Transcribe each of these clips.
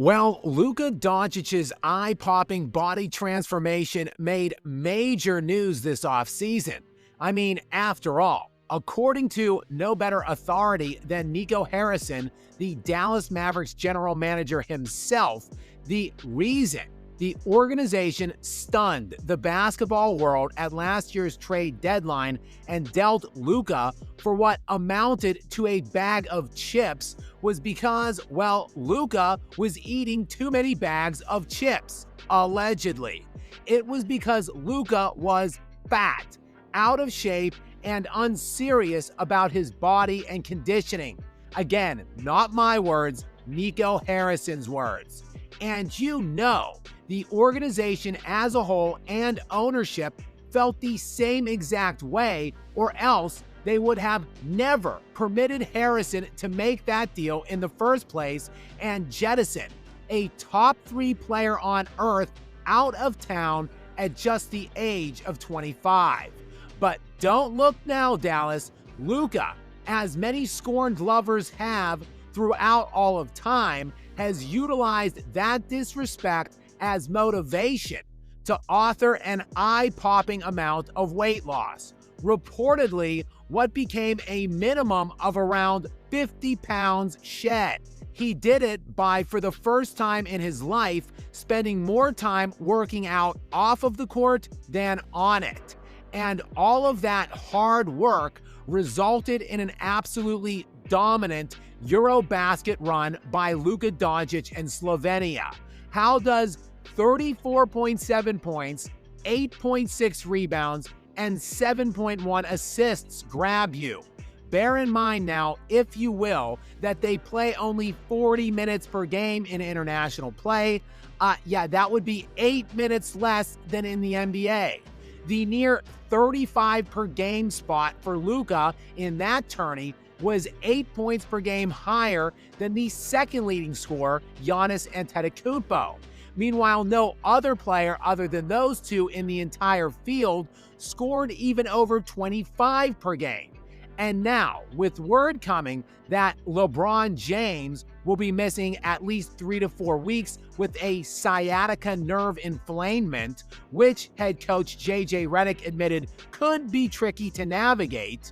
Well, Luka Doncic's eye-popping body transformation made major news this offseason. I mean, after all, according to no better authority than Nico Harrison, the Dallas Mavericks general manager himself, the reason the organization stunned the basketball world at last year's trade deadline and dealt Luka for what amounted to a bag of chips was because, well, Luka was eating too many bags of chips, allegedly. It was because Luka was fat, out of shape, and unserious about his body and conditioning. Again, not my words, Nico Harrison's words. And you know, the organization as a whole and ownership felt the same exact way, or else they would have never permitted Harrison to make that deal in the first place and jettison a top 3 player on earth out of town at just the age of 25. But don't look now, Dallas. Luka, as many scorned lovers have throughout all of time, has utilized that disrespect as motivation to author an eye-popping amount of weight loss. Reportedly, what became a minimum of around 50 pounds shed. He did it by, for the first time in his life, spending more time working out off of the court than on it. And all of that hard work resulted in an absolutely dominant Eurobasket run by Luka Doncic and Slovenia. How does 34.7 points, 8.6 rebounds, and 7.1 assists grab you? Bear in mind now, if you will, that they play only 40 minutes per game in international play. That would be 8 minutes less than in the NBA. The near 35 per game spot for Luka in that tourney was 8 points per game higher than the second leading scorer, Giannis Antetokounmpo. Meanwhile, no other player other than those two in the entire field scored even over 25 per game. And now, with word coming that LeBron James will be missing at least 3 to 4 weeks with a sciatica nerve inflammation, which head coach JJ Redick admitted could be tricky to navigate.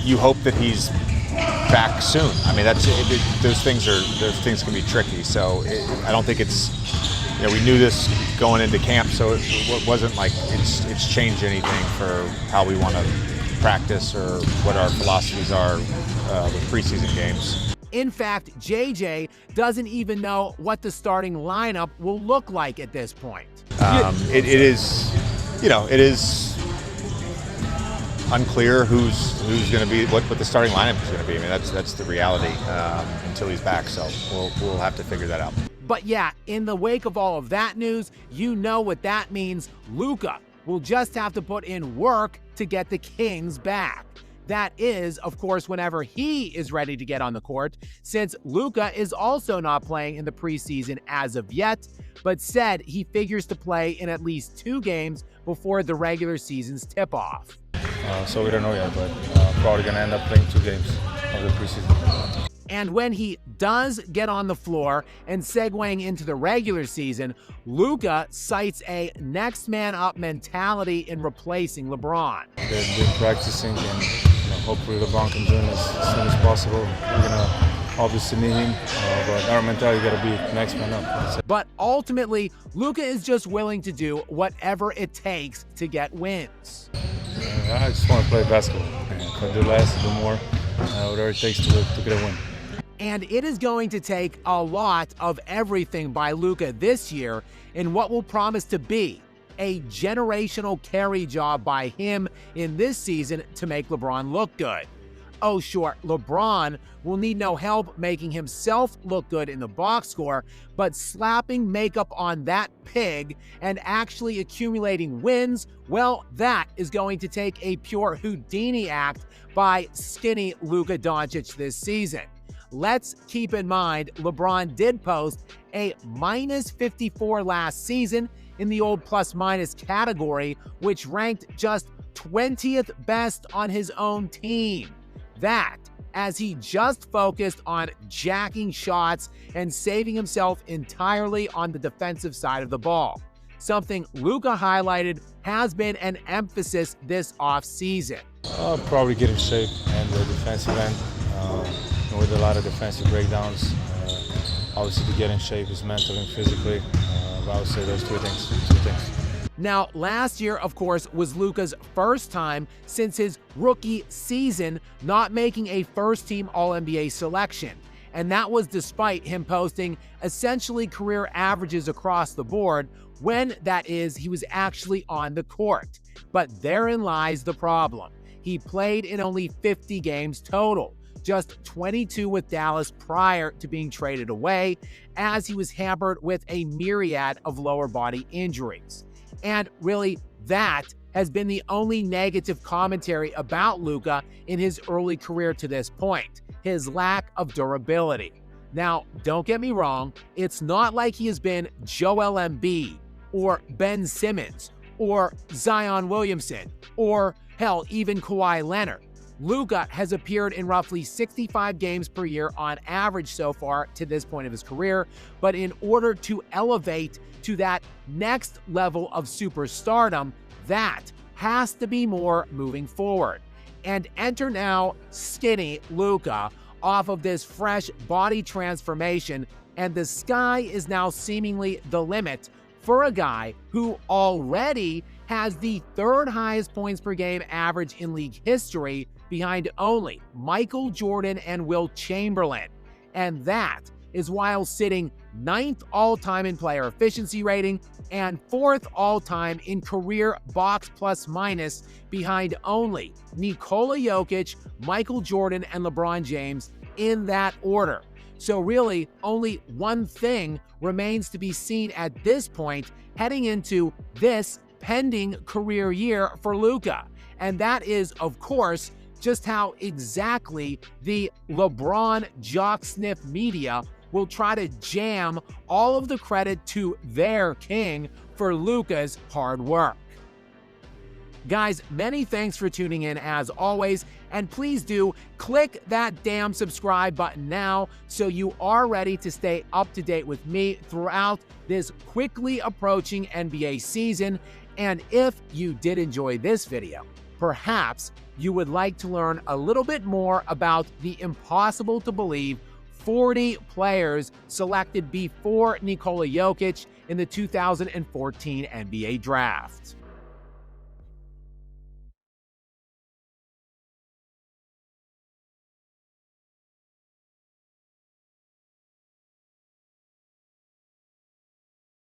You hope that he's back soon. I mean, those things can be tricky. So I don't think we knew this going into camp, so it wasn't like it's changed anything for how we want to practice or what our philosophies are with preseason games. In fact, JJ doesn't even know what the starting lineup will look like at this point. It is unclear who's going to be what the starting lineup is going to be. I mean, that's the reality until he's back. So we'll have to figure that out. But yeah, in the wake of all of that news, you know what that means. Luka will just have to put in work to get the Kings back. That is, of course, whenever he is ready to get on the court, since Luka is also not playing in the preseason as of yet, but said he figures to play in at least 2 games before the regular season's tip-off. So we don't know yet, but probably going to end up playing 2 games of the preseason. And when he does get on the floor and segueing into the regular season, Luka cites a next man up mentality in replacing LeBron. They've been practicing, and hopefully LeBron can join us as soon as possible. We're going to obviously need him, but our mentality got to be next man up. But ultimately, Luka is just willing to do whatever it takes to get wins. I just want to play basketball. If I do less, do more, whatever it takes to get a win. And it is going to take a lot of everything by Luka this year in what will promise to be a generational carry job by him in this season to make LeBron look good. Oh sure, LeBron will need no help making himself look good in the box score, but slapping makeup on that pig and actually accumulating wins, well, that is going to take a pure Houdini act by skinny Luka Doncic this season. Let's keep in mind, LeBron did post a minus 54 last season in the old plus-minus category, which ranked just 20th best on his own team. That, as he just focused on jacking shots and saving himself entirely on the defensive side of the ball. Something Luka highlighted has been an emphasis this offseason. Probably get in shape and the defensive end with a lot of defensive breakdowns. Obviously, to get in shape is mentally and physically. But I would say those two things. Now, last year, of course, was Luka's first time since his rookie season not making a first-team All-NBA selection. And that was despite him posting essentially career averages across the board when, that is, he was actually on the court. But therein lies the problem. He played in only 50 games total, just 22 with Dallas prior to being traded away, as he was hampered with a myriad of lower body injuries. And really, that has been the only negative commentary about Luka in his early career to this point, his lack of durability. Now, don't get me wrong, it's not like he has been Joel Embiid or Ben Simmons or Zion Williamson or, hell, even Kawhi Leonard. Luka has appeared in roughly 65 games per year on average so far to this point of his career, but in order to elevate to that next level of superstardom, that has to be more moving forward. And enter now skinny Luka off of this fresh body transformation, and the sky is now seemingly the limit for a guy who already has the third highest points per game average in league history, behind only Michael Jordan and Wilt Chamberlain. And that is while sitting 9th all-time in player efficiency rating and 4th all-time in career box plus minus, behind only Nikola Jokic, Michael Jordan, and LeBron James in that order. So really, only one thing remains to be seen at this point heading into this pending career year for Luka. And that is, of course, just how exactly the LeBron jock sniff media will try to jam all of the credit to their king for Luka's hard work. Guys, many thanks for tuning in as always, and please do click that damn subscribe button now so you are ready to stay up to date with me throughout this quickly approaching NBA season. And if you did enjoy this video, perhaps you would like to learn a little bit more about the impossible to believe 40 players selected before Nikola Jokic in the 2014 NBA draft.